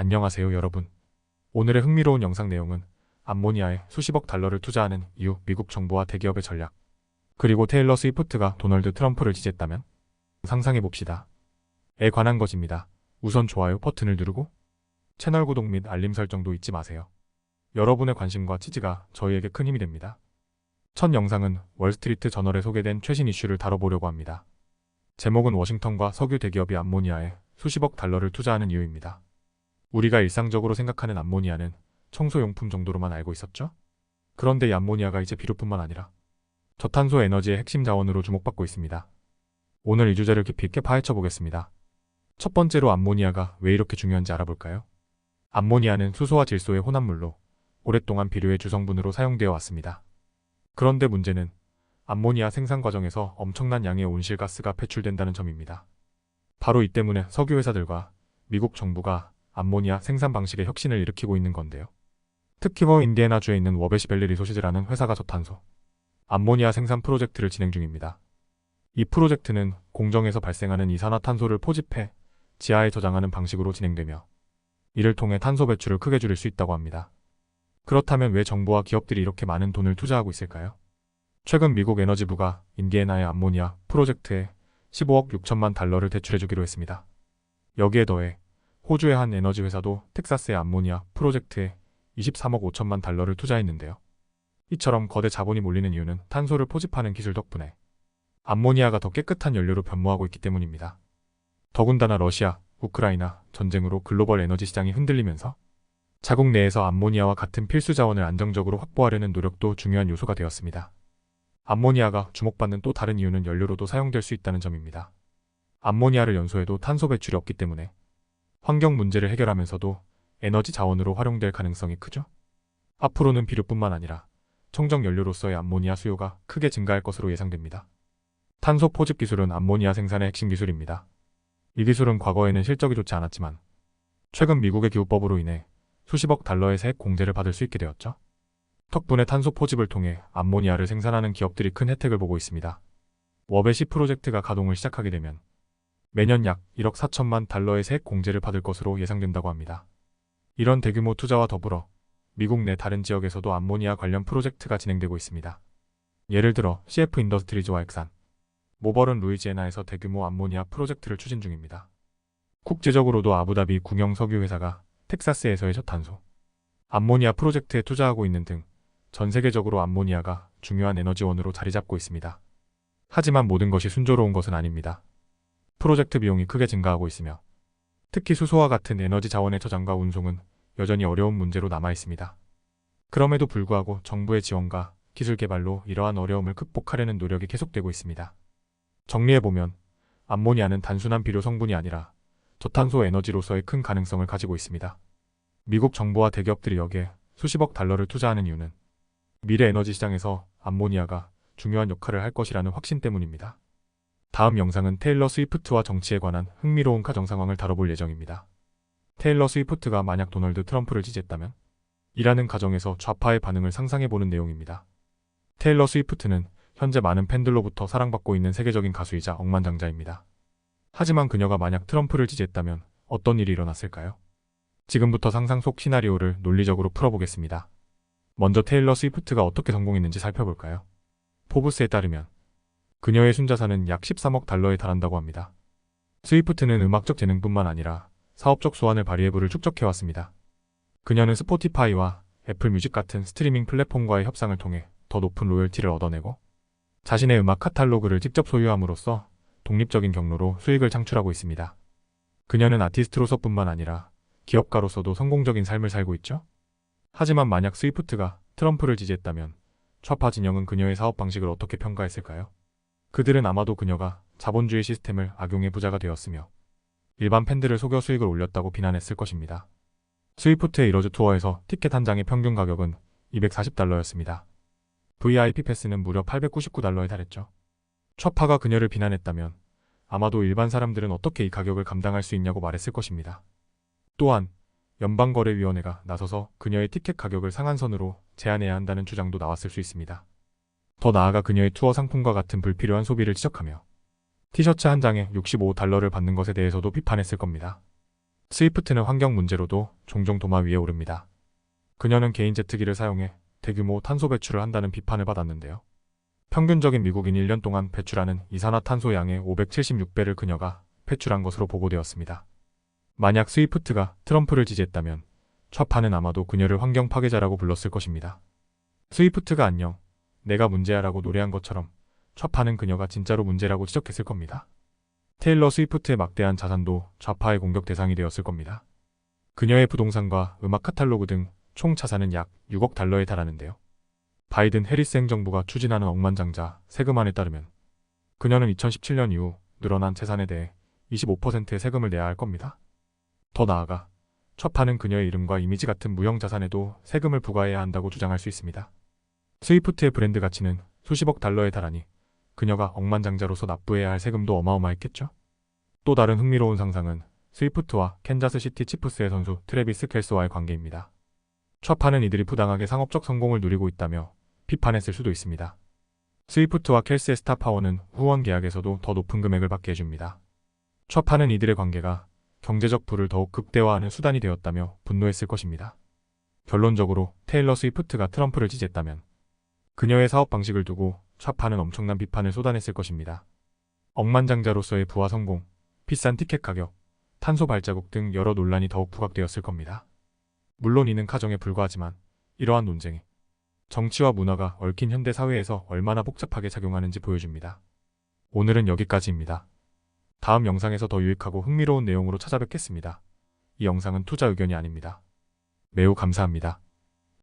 안녕하세요 여러분. 오늘의 흥미로운 영상 내용은 암모니아에 수십억 달러를 투자하는 이유, 미국 정부와 대기업의 전략, 그리고 테일러 스위프트가 도널드 트럼프를 지지했다면? 상상해봅시다. 에 관한 것입니다. 우선 좋아요 버튼을 누르고 채널 구독 및 알림 설정도 잊지 마세요. 여러분의 관심과 지지가 저희에게 큰 힘이 됩니다. 첫 영상은 월스트리트 저널에 소개된 최신 이슈를 다뤄보려고 합니다. 제목은 워싱턴과 석유 대기업이 암모니아에 수십억 달러를 투자하는 이유입니다. 우리가 일상적으로 생각하는 암모니아는 청소용품 정도로만 알고 있었죠? 그런데 이 암모니아가 이제 비료뿐만 아니라 저탄소 에너지의 핵심 자원으로 주목받고 있습니다. 오늘 이 주제를 깊이 있게 파헤쳐 보겠습니다. 첫 번째로 암모니아가 왜 이렇게 중요한지 알아볼까요? 암모니아는 수소와 질소의 혼합물로 오랫동안 비료의 주성분으로 사용되어 왔습니다. 그런데 문제는 암모니아 생산 과정에서 엄청난 양의 온실가스가 배출된다는 점입니다. 바로 이 때문에 석유 회사들과 미국 정부가 암모니아 생산 방식의 혁신을 일으키고 있는 건데요. 특히 인디애나주에 있는 워베시밸리 리소시즈라는 회사가 저탄소 암모니아 생산 프로젝트를 진행 중입니다. 이 프로젝트는 공정에서 발생하는 이산화탄소를 포집해 지하에 저장하는 방식으로 진행되며 이를 통해 탄소 배출을 크게 줄일 수 있다고 합니다. 그렇다면 왜 정부와 기업들이 이렇게 많은 돈을 투자하고 있을까요? 최근 미국 에너지부가 인디애나의 암모니아 프로젝트에 15억 6천만 달러를 대출해주기로 했습니다. 여기에 더해 호주의 한 에너지 회사도 텍사스의 암모니아 프로젝트에 23억 5천만 달러를 투자했는데요. 이처럼 거대 자본이 몰리는 이유는 탄소를 포집하는 기술 덕분에 암모니아가 더 깨끗한 연료로 변모하고 있기 때문입니다. 더군다나 러시아, 우크라이나 전쟁으로 글로벌 에너지 시장이 흔들리면서 자국 내에서 암모니아와 같은 필수 자원을 안정적으로 확보하려는 노력도 중요한 요소가 되었습니다. 암모니아가 주목받는 또 다른 이유는 연료로도 사용될 수 있다는 점입니다. 암모니아를 연소해도 탄소 배출이 없기 때문에 환경 문제를 해결하면서도 에너지 자원으로 활용될 가능성이 크죠. 앞으로는 비료뿐만 아니라 청정 연료로서의 암모니아 수요가 크게 증가할 것으로 예상됩니다. 탄소 포집 기술은 암모니아 생산의 핵심 기술입니다. 이 기술은 과거에는 실적이 좋지 않았지만 최근 미국의 기후법으로 인해 수십억 달러의 세액 공제를 받을 수 있게 되었죠. 덕분에 탄소 포집을 통해 암모니아를 생산하는 기업들이 큰 혜택을 보고 있습니다. 워베시 프로젝트가 가동을 시작하게 되면 매년 약 1억 4천만 달러의 세액 공제를 받을 것으로 예상된다고 합니다. 이런 대규모 투자와 더불어 미국 내 다른 지역에서도 암모니아 관련 프로젝트가 진행되고 있습니다. 예를 들어 CF 인더스트리즈와 엑산, 모벌은 루이지애나에서 대규모 암모니아 프로젝트를 추진 중입니다. 국제적으로도 아부다비 궁영 석유 회사가 텍사스에서의 저탄소 암모니아 프로젝트에 투자하고 있는 등 전 세계적으로 암모니아가 중요한 에너지원으로 자리 잡고 있습니다. 하지만 모든 것이 순조로운 것은 아닙니다. 프로젝트 비용이 크게 증가하고 있으며 특히 수소와 같은 에너지 자원의 저장과 운송은 여전히 어려운 문제로 남아 있습니다. 그럼에도 불구하고 정부의 지원과 기술 개발로 이러한 어려움을 극복하려는 노력이 계속되고 있습니다. 정리해보면 암모니아는 단순한 비료 성분이 아니라 저탄소 에너지로서의 큰 가능성을 가지고 있습니다. 미국 정부와 대기업들이 여기에 수십억 달러를 투자하는 이유는 미래 에너지 시장에서 암모니아가 중요한 역할을 할 것이라는 확신 때문입니다. 다음 영상은 테일러 스위프트와 정치에 관한 흥미로운 가정 상황을 다뤄볼 예정입니다. 테일러 스위프트가 만약 도널드 트럼프를 지지했다면? 이라는 가정에서 좌파의 반응을 상상해보는 내용입니다. 테일러 스위프트는 현재 많은 팬들로부터 사랑받고 있는 세계적인 가수이자 억만장자입니다. 하지만 그녀가 만약 트럼프를 지지했다면 어떤 일이 일어났을까요? 지금부터 상상 속 시나리오를 논리적으로 풀어보겠습니다. 먼저 테일러 스위프트가 어떻게 성공했는지 살펴볼까요? 포브스에 따르면 그녀의 순자산은 약 13억 달러에 달한다고 합니다. 스위프트는 음악적 재능뿐만 아니라 사업적 소환을 발휘해 부를 축적해왔습니다. 그녀는 스포티파이와 애플 뮤직 같은 스트리밍 플랫폼과의 협상을 통해 더 높은 로열티를 얻어내고 자신의 음악 카탈로그를 직접 소유함으로써 독립적인 경로로 수익을 창출하고 있습니다. 그녀는 아티스트로서뿐만 아니라 기업가로서도 성공적인 삶을 살고 있죠. 하지만 만약 스위프트가 트럼프를 지지했다면 좌파 진영은 그녀의 사업 방식을 어떻게 평가했을까요? 그들은 아마도 그녀가 자본주의 시스템을 악용해 부자가 되었으며 일반 팬들을 속여 수익을 올렸다고 비난했을 것입니다. 스위프트의 이러즈 투어에서 티켓 한 장의 평균 가격은 240달러였습니다. VIP 패스는 무려 899달러에 달했죠. 좌파가 그녀를 비난했다면 아마도 일반 사람들은 어떻게 이 가격을 감당할 수 있냐고 말했을 것입니다. 또한 연방거래위원회가 나서서 그녀의 티켓 가격을 상한선으로 제한해야 한다는 주장도 나왔을 수 있습니다. 더 나아가 그녀의 투어 상품과 같은 불필요한 소비를 지적하며 티셔츠 한 장에 65달러를 받는 것에 대해서도 비판했을 겁니다. 스위프트는 환경 문제로도 종종 도마 위에 오릅니다. 그녀는 개인 제트기를 사용해 대규모 탄소 배출을 한다는 비판을 받았는데요. 평균적인 미국인 1년 동안 배출하는 이산화탄소 양의 576배를 그녀가 배출한 것으로 보고되었습니다. 만약 스위프트가 트럼프를 지지했다면 좌파는 아마도 그녀를 환경 파괴자라고 불렀을 것입니다. 스위프트가 안녕, 내가 문제야라고 노래한 것처럼 좌파는 그녀가 진짜로 문제라고 지적했을 겁니다. 테일러 스위프트의 막대한 자산도 좌파의 공격 대상이 되었을 겁니다. 그녀의 부동산과 음악 카탈로그 등 총 자산은 약 6억 달러에 달하는데요. 바이든 해리스 행정부가 추진하는 억만장자 세금안에 따르면 그녀는 2017년 이후 늘어난 재산에 대해 25%의 세금을 내야 할 겁니다. 더 나아가 좌파는 그녀의 이름과 이미지 같은 무형 자산에도 세금을 부과해야 한다고 주장할 수 있습니다. 스위프트의 브랜드 가치는 수십억 달러에 달하니 그녀가 억만장자로서 납부해야 할 세금도 어마어마했겠죠. 또 다른 흥미로운 상상은 스위프트와 캔자스 시티 치프스의 선수 트래비스 켈스와의 관계입니다. 좌파는 이들이 부당하게 상업적 성공을 누리고 있다며 비판했을 수도 있습니다. 스위프트와 켈스의 스타 파워는 후원 계약에서도 더 높은 금액을 받게 해줍니다. 좌파는 이들의 관계가 경제적 부를 더욱 극대화하는 수단이 되었다며 분노했을 것입니다. 결론적으로 테일러 스위프트가 트럼프를 지지했다면 그녀의 사업 방식을 두고 좌파는 엄청난 비판을 쏟아냈을 것입니다. 억만장자로서의 부와 성공, 비싼 티켓 가격, 탄소 발자국 등 여러 논란이 더욱 부각되었을 겁니다. 물론 이는 가정에 불과하지만 이러한 논쟁이 정치와 문화가 얽힌 현대 사회에서 얼마나 복잡하게 작용하는지 보여줍니다. 오늘은 여기까지입니다. 다음 영상에서 더 유익하고 흥미로운 내용으로 찾아뵙겠습니다. 이 영상은 투자 의견이 아닙니다. 매우 감사합니다.